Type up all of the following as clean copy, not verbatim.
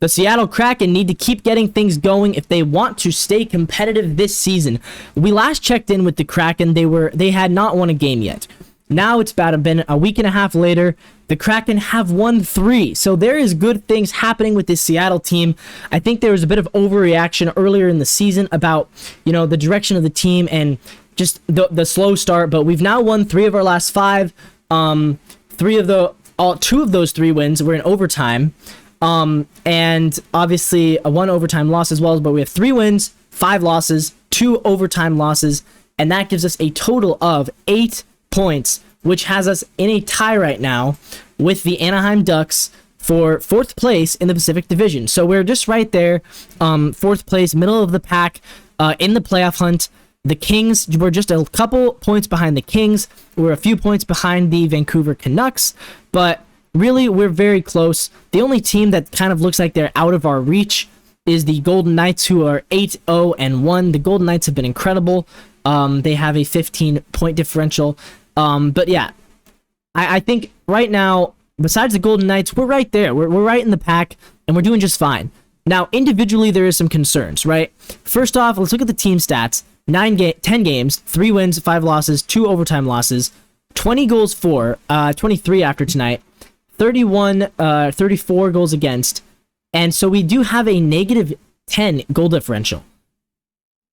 The Seattle Kraken need to keep getting things going if they want to stay competitive this season. We last checked in with the Kraken. They had not won a game yet. Now it's been a week and a half later. The Kraken have won 3. So there is good things happening with this Seattle team. I think there was a bit of overreaction earlier in the season about, the direction of the team and just the slow start. But we've now won 3 of our last 5. 2 of those 3 wins were in overtime. And obviously a 1 overtime loss as well. But we have 3 wins, 5 losses, 2 overtime losses. And that gives us a total of 8 points, which has us in a tie right now with the Anaheim Ducks for 4th place in the Pacific Division. So we're just right there, 4th place, middle of the pack, in the playoff hunt. The Kings, we're just a couple points behind the Kings. We're a few points behind the Vancouver Canucks, but really we're very close. The only team that kind of looks like they're out of our reach is the Golden Knights, who are 8-0-1. The Golden Knights have been incredible. They have a 15-point differential. But yeah, I think right now, besides the Golden Knights, we're right there. We're right in the pack, and we're doing just fine. Now, individually, there is some concerns, right? First off, let's look at the team stats. 10 games, 3 wins, 5 losses, 2 overtime losses, 20 goals for, 23 after tonight, 34 goals against, and so we do have a negative 10 goal differential.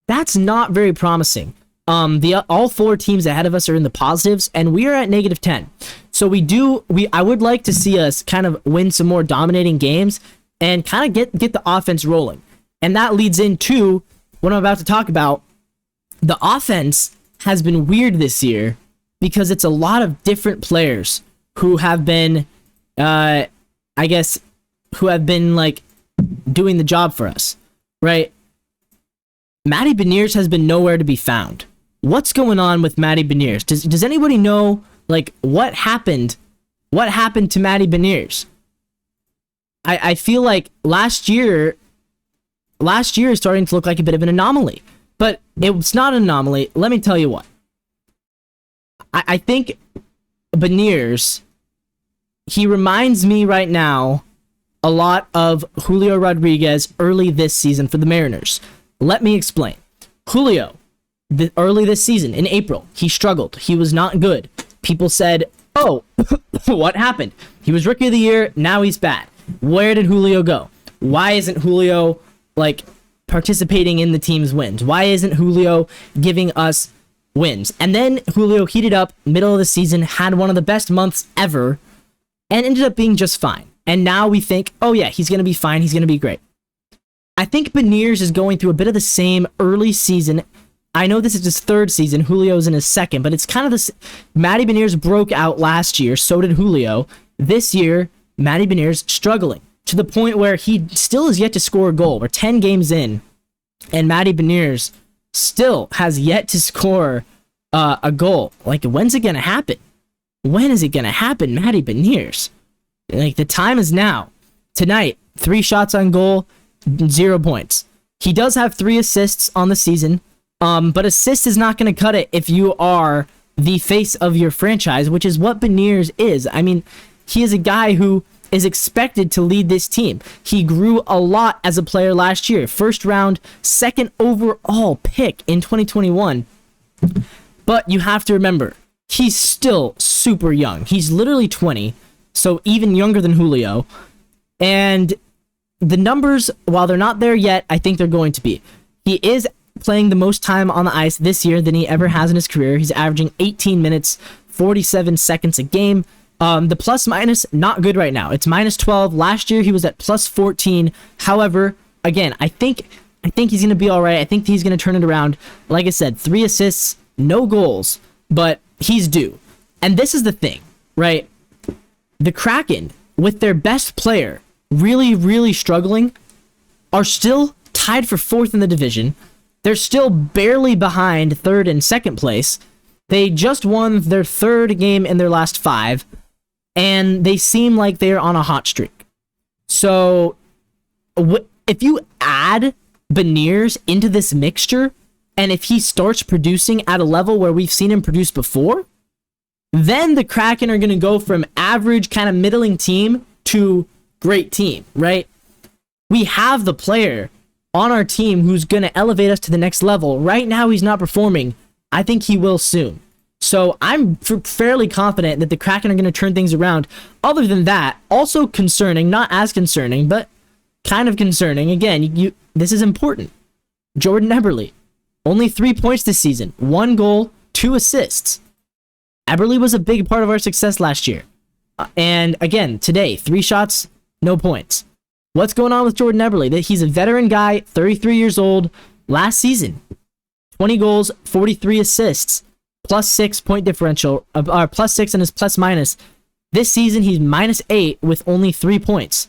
That's not very promising. All 4 teams ahead of us are in the positives, and we are at negative 10. So I would like to see us kind of win some more dominating games and kind of get the offense rolling. And that leads into what I'm about to talk about. The offense has been weird this year because it's a lot of different players who have been, who have been like doing the job for us, right? Matty Beniers has been nowhere to be found. What's going on with Matty Beniers? Does anybody know, like, what happened? What happened to Matty Beniers? I feel like last year is starting to look like a bit of an anomaly. But it's not an anomaly. Let me tell you what. I think Beniers, he reminds me right now a lot of Julio Rodriguez early this season for the Mariners. Let me explain. Julio, early this season, in April, he struggled. He was not good. People said, oh, what happened? He was Rookie of the Year, now he's bad. Where did Julio go? Why isn't Julio, participating in the team's wins? Why isn't Julio giving us wins? And then Julio heated up, middle of the season, had one of the best months ever, and ended up being just fine. And now we think, oh yeah, he's going to be fine, he's going to be great. I think Beniers is going through a bit of the same early season. I know this is his 3rd season, Julio's in his 2nd, but it's kind of this. Matty Beniers broke out last year, so did Julio. This year, Matty Beniers struggling to the point where he still has yet to score a goal. We're 10 games in, and Matty Beniers still has yet to score a goal. When's it going to happen? When is it going to happen, Matty Beniers? The time is now. Tonight, 3 shots on goal, 0 points. He does have 3 assists on the season, but assist is not going to cut it if you are the face of your franchise, which is what Beniers is. I mean, he is a guy who is expected to lead this team. He grew a lot as a player last year. 1st round, 2nd overall pick in 2021. But you have to remember, he's still super young. He's literally 20, so even younger than Julio. And the numbers, while they're not there yet, I think they're going to be. He is playing the most time on the ice this year than he ever has in his career. He's averaging 18 minutes, 47 seconds a game. The plus minus, not good right now. It's minus 12. Last year, he was at plus 14. However, again, I think he's going to be all right. I think he's going to turn it around. Like I said, 3 assists, no goals, but he's due. And this is the thing, right? The Kraken, with their best player really, really struggling, are still tied for 4th in the division. They're still barely behind 3rd and 2nd place. They just won their 3rd game in their last 5. And they seem like they're on a hot streak. So, if you add Beniers into this mixture, and if he starts producing at a level where we've seen him produce before, then the Kraken are going to go from average, kind of middling team to great team, right? We have the player on our team who's going to elevate us to the next level. Right now, he's not performing. I think he will soon. So I'm fairly confident that the Kraken are going to turn things around. Other than that, also concerning, not as concerning, but kind of concerning. Again, this is important. Jordan Eberle, only 3 points this season, 1 goal, 2 assists. Eberle was a big part of our success last year. And again, today, 3 shots, no points. What's going on with Jordan Eberle? He's a veteran guy, 33 years old. Last season, 20 goals, 43 assists, +6 point differential, +6 in his plus minus. This season, he's -8 with only 3 points.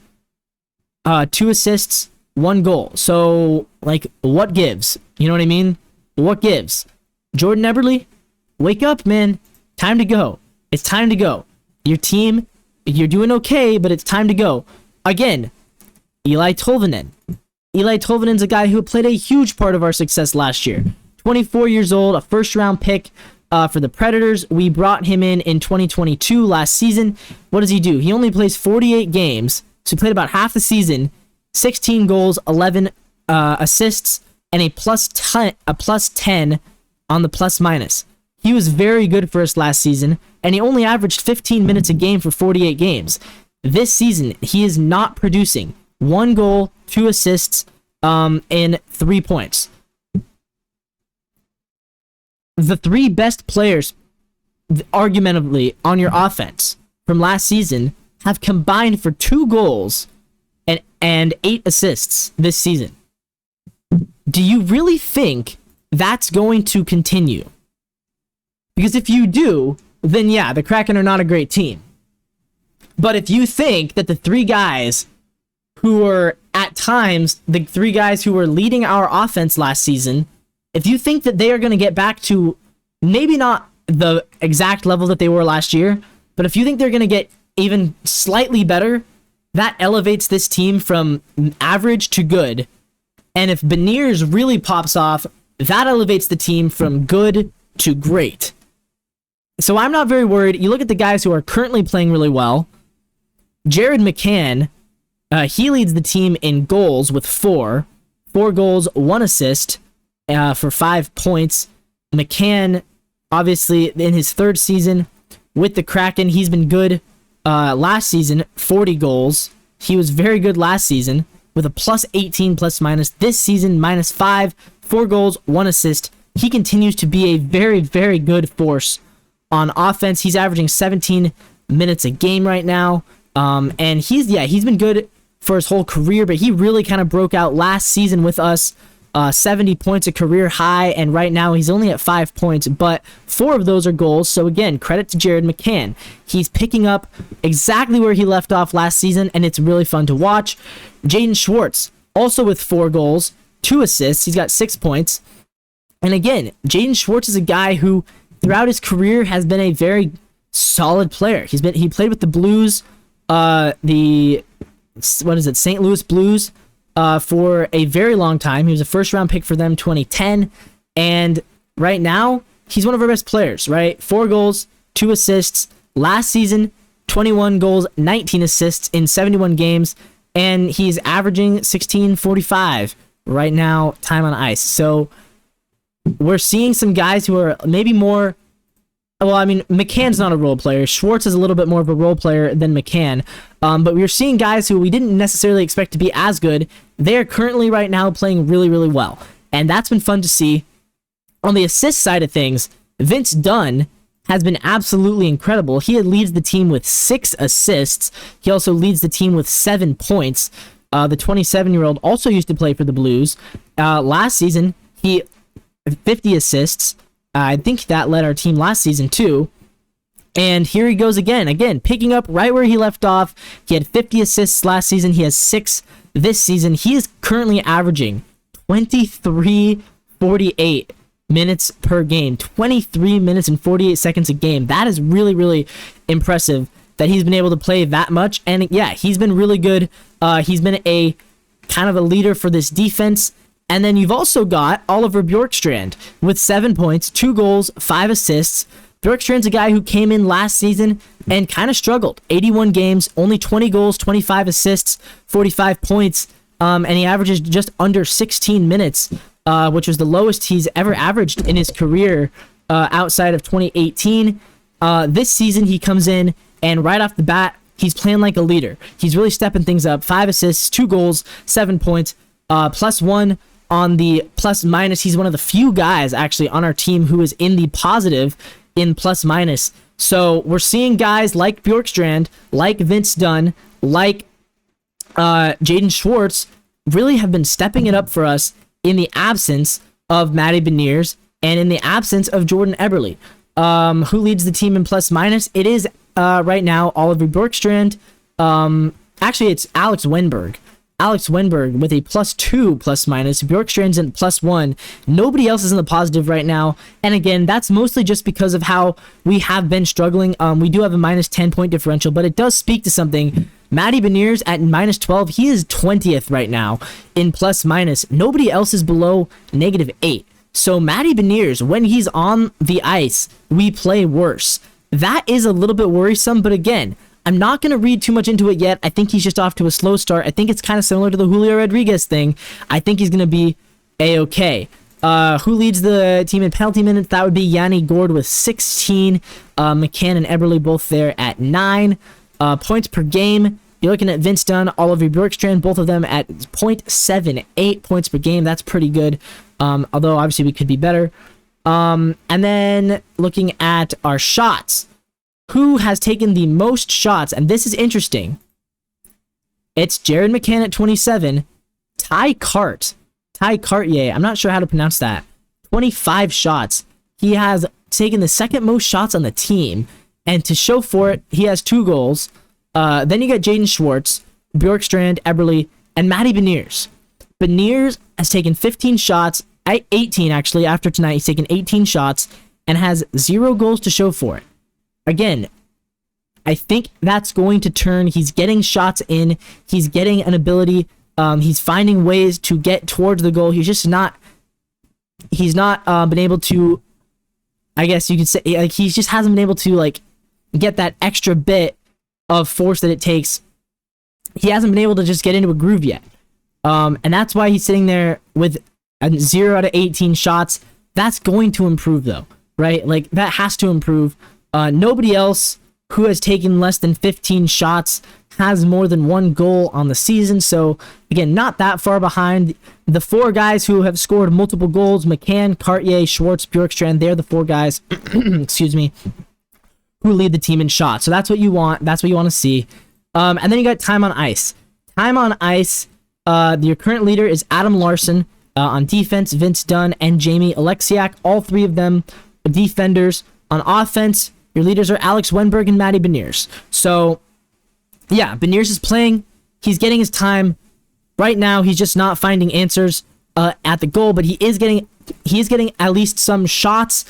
2 assists, 1 goal. So, like, what gives? You know what I mean? What gives? Jordan Eberle, wake up, man. Time to go. It's time to go. Your team, you're doing okay, but it's time to go. Again, Eli Tolvanen. Eli Tolvanen's a guy who played a huge part of our success last year. 24 years old, a first-round pick for the Predators. We brought him in 2022 last season. What does he do? He only plays 48 games, so he played about half the season. 16 goals, 11 assists, and a +10 on the plus minus. He was very good for us last season, and he only averaged 15 minutes a game for 48 games. This season, he is not producing. 1 goal, 2 assists, and 3 points. The 3 best players, argumentably, on your offense from last season have combined for 2 goals and 8 assists this season. Do you really think that's going to continue? Because if you do, then yeah, the Kraken are not a great team. But if you think that the 3 guys who were, at times, the 3 guys who were leading our offense last season, if you think that they are going to get back to maybe not the exact level that they were last year, but if you think they're going to get even slightly better, that elevates this team from average to good. And if Beniers really pops off, that elevates the team from good to great. So I'm not very worried. You look at the guys who are currently playing really well. Jared McCann, he leads the team in goals with 4 goals, 1 assist for 5 points. McCann, obviously, in his 3rd season with the Kraken, he's been good last season, 40 goals. He was very good last season with a +18 plus minus. This season, -5, 4 goals, 1 assist. He continues to be a very, very good force on offense. He's averaging 17 minutes a game right now. And he's been good for his whole career, but he really kind of broke out last season with us. 70 points, a career high, and right now he's only at 5 points, but 4 of those are goals. So again, credit to Jared McCann. He's picking up exactly where he left off last season, and it's really fun to watch. Jaden Schwartz, also with 4 goals, 2 assists. He's got 6 points. And again, Jaden Schwartz is a guy who, throughout his career, has been a very solid player. He played with the Blues, St. Louis Blues, for a very long time. He was a first-round pick for them, 2010, and right now, he's one of our best players, right? 4 goals, 2 assists. Last season, 21 goals, 19 assists in 71 games, and he's averaging 16.45 right now, time on ice. So we're seeing some guys who are maybe more... Well, I mean, McCann's not a role player. Schwartz is a little bit more of a role player than McCann. But we're seeing guys who we didn't necessarily expect to be as good. They are currently right now playing really, really well. And that's been fun to see. On the assist side of things, Vince Dunn has been absolutely incredible. He leads the team with 6 assists. He also leads the team with 7 points. The 27-year-old also used to play for the Blues. Last season, he 50 assists. I think that led our team last season too. And here he goes again, picking up right where he left off. He had 50 assists last season. He has 6 this season. He is currently averaging 23.48 minutes per game. 23 minutes and 48 seconds a game. That is really, really impressive that he's been able to play that much. And yeah, he's been really good. He's been a kind of a leader for this defense. And then you've also got Oliver Bjorkstrand with 7 points, 2 goals, 5 assists. Bjorkstrand's a guy who came in last season and kind of struggled. 81 games, only 20 goals, 25 assists, 45 points. and he averages just under 16 minutes, which was the lowest he's ever averaged in his career outside of 2018. This season, he comes in, and right off the bat, he's playing like a leader. He's really stepping things up. 5 assists, 2 goals, 7 points, +1 on the plus-minus. He's one of the few guys, actually, on our team who is in the positive in plus-minus. So we're seeing guys like Bjorkstrand, like Vince Dunn, like Jaden Schwartz really have been stepping it up for us in the absence of Matty Beniers and in the absence of Jordan Eberle. Who leads the team in plus-minus? It is right now Oliver Bjorkstrand. Actually, it's Alex Wenberg. Alex Wenberg with a +2 plus-minus. Bjorkstrand's in +1. Nobody else is in the positive right now. And again, that's mostly just because of how we have been struggling. We do have a -10 point differential, but it does speak to something. Matty Beniers at -12, he is 20th right now in plus-minus. Nobody else is below -8. So Matty Beniers, when he's on the ice, we play worse. That is a little bit worrisome, but again, I'm not going to read too much into it yet. I think he's just off to a slow start. I think it's kind of similar to the Julio Rodriguez thing. I think he's going to be A-okay. Who leads the team in penalty minutes? That would be Yanni Gord with 16. McCann and Eberle both there at 9. Points per game, you're looking at Vince Dunn, Oliver Bjorkstrand, both of them at 0.78 points per game. That's pretty good, although obviously we could be better. And then looking at our shots. Who has taken the most shots? And this is interesting. It's Jared McCann at 27. Ty Cartier, I'm not sure how to pronounce that. 25 shots. He has taken the second most shots on the team. And to show for it, he has 2 goals. Then you got Jaden Schwartz, Bjorkstrand, Eberle, and Matty Beniers. Beniers has taken 15 shots, 18 actually, after tonight. He's taken 18 shots and has 0 goals to show for it. Again, I think that's going to turn. He's getting shots in. He's getting an ability. He's finding ways to get towards the goal. He's not been able to, I guess you could say, like, he just hasn't been able to, like, get that extra bit of force that it takes. He hasn't been able to just get into a groove yet. And that's why he's sitting there with a 0 out of 18 shots. That's going to improve, though, right? Like, that has to improve. Nobody else who has taken less than 15 shots has more than 1 goal on the season. So, again, not that far behind. The 4 guys who have scored multiple goals, McCann, Cartier, Schwartz, Bjorkstrand, they're the 4 guys, excuse me, who lead the team in shots. So that's what you want. That's what you want to see. And then you got time on ice. Time on ice, your current leader is Adam Larson. On defense, Vince Dunn and Jamie Alexiak. All 3 of them defenders. On offense, your leaders are Alex Wenberg and Matty Beniers. So, yeah, Beniers is playing. He's getting his time. Right now, he's just not finding answers at the goal, but he is getting at least some shots.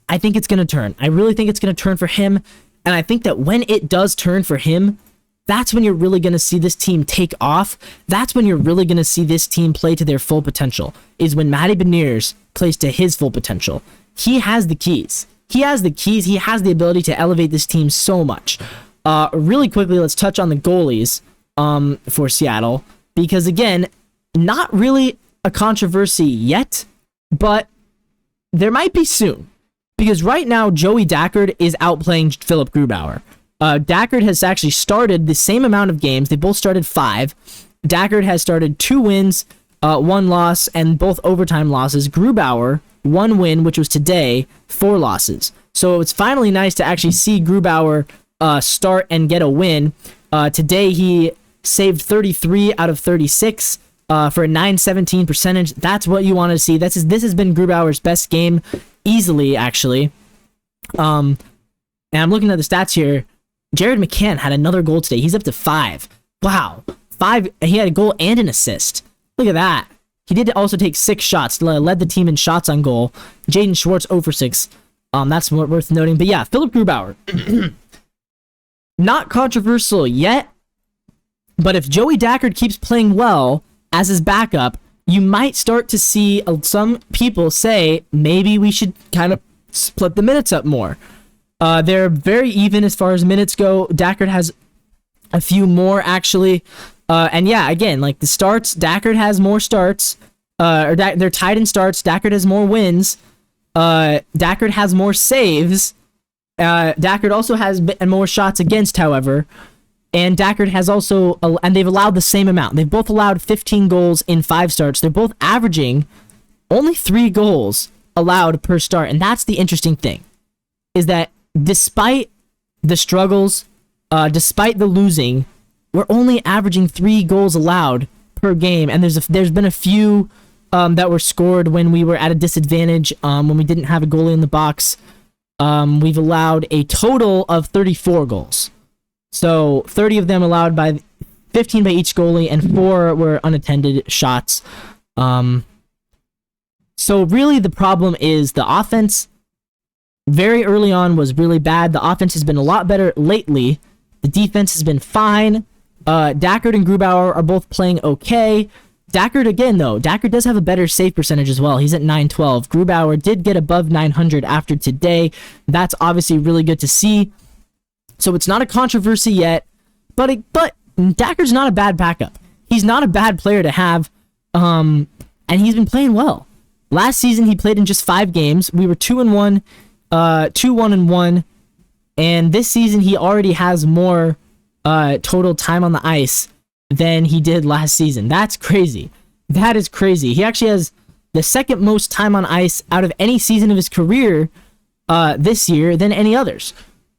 I think it's going to turn. I really think it's going to turn for him. And I think that when it does turn for him, that's when you're really going to see this team take off. That's when you're really going to see this team play to their full potential, is when Matty Beniers plays to his full potential. He has the keys. He has the ability to elevate this team so much. Really quickly, let's touch on the goalies for Seattle. Because, again, not really a controversy yet, but there might be soon. Because right now, Joey Dackard is outplaying Phillip Grubauer. Dackard has actually started the same amount of games. They both started 5. Dackard has started 2 wins, 1 loss, and both overtime losses. Grubauer, 1 win, which was today, 4 losses. So it's finally nice to actually see Grubauer start and get a win. Today he saved 33 out of 36 for a .917 percentage. That's what you want to see. This has been Grubauer's best game, easily, actually. And I'm looking at the stats here. Jared McCann had another goal today. He's up to 5. Wow. 5. He had a goal and an assist. Look at that. He did also take 6 shots, led the team in shots on goal. Jaden Schwartz 0 for 6. That's worth noting. But yeah, Phillip Grubauer. Not controversial yet, but if Joey Dackard keeps playing well as his backup, you might start to see some people say maybe we should kind of split the minutes up more. They're very even as far as minutes go. Dackard has a few more, actually. And yeah, again, like the starts, Dackert has more starts. They're tied in starts. Dackert has more wins. Dackert has more saves. Dackert also has more shots against, however. And Dackert has also, and they've allowed the same amount. They've both allowed 15 goals in 5 starts. They're both averaging only 3 goals allowed per start. And that's the interesting thing, is that despite the struggles, despite the losing, we're only averaging 3 goals allowed per game. And there's been a few that were scored when we were at a disadvantage, when we didn't have a goalie in the box. We've allowed a total of 34 goals. So 30 of them allowed by 15 by each goalie, and 4 were unattended shots. So really the problem is the offense very early on was really bad. The offense has been a lot better lately. The defense has been fine. Dackert and Grubauer are both playing okay. Dackert again, though. Dackert does have a better save percentage as well. He's at 912. Grubauer did get above 900 after today. That's obviously really good to see. So it's not a controversy yet, but Dackert's not a bad backup. He's not a bad player to have, and he's been playing well. Last season, he played in just 5 games. We were 2-1, 2-1-1, and this season he already has more total time on the ice than he did last season. That's crazy. That is crazy. He actually has the second most time on ice out of any season of his career this year than any others.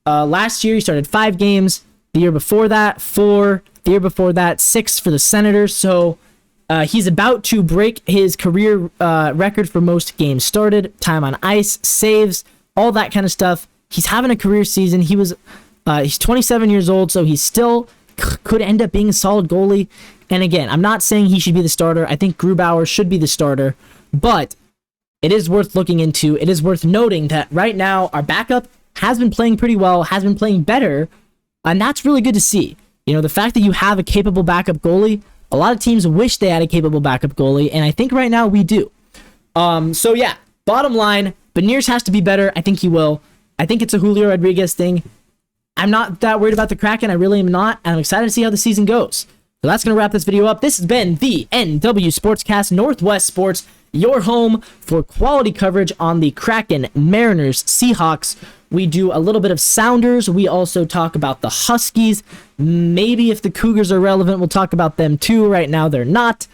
Last year, he started 5 games. The year before that, 4. The year before that, 6 for the Senators. So he's about to break his career record for most games started, time on ice, saves, all that kind of stuff. He's having a career season. He's 27 years old, so he still could end up being a solid goalie. And again, I'm not saying he should be the starter. I think Grubauer should be the starter, but it is worth looking into. It is worth noting that right now our backup has been playing pretty well, has been playing better, and that's really good to see. You know, the fact that you have a capable backup goalie, a lot of teams wish they had a capable backup goalie, and I think right now we do. So yeah, bottom line, Beniers has to be better. I think he will. I think it's a Julio Rodriguez thing. I'm not that worried about the Kraken. I really am not, and I'm excited to see how the season goes. So that's going to wrap this video up. This has been the NW Sportscast, Northwest Sports, your home for quality coverage on the Kraken, Mariners, Seahawks. We do a little bit of Sounders. We also talk about the Huskies. Maybe if the Cougars are relevant, we'll talk about them too. Right now, they're not.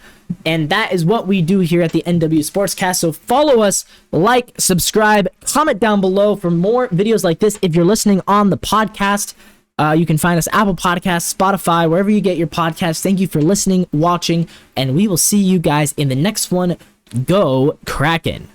And that is what we do here at the NW Sportscast. So follow us, like, subscribe, comment down below for more videos like this. If you're listening on the podcast, you can find us Apple Podcasts, Spotify, wherever you get your podcasts. Thank you for listening, watching, and we will see you guys in the next one. Go Kraken.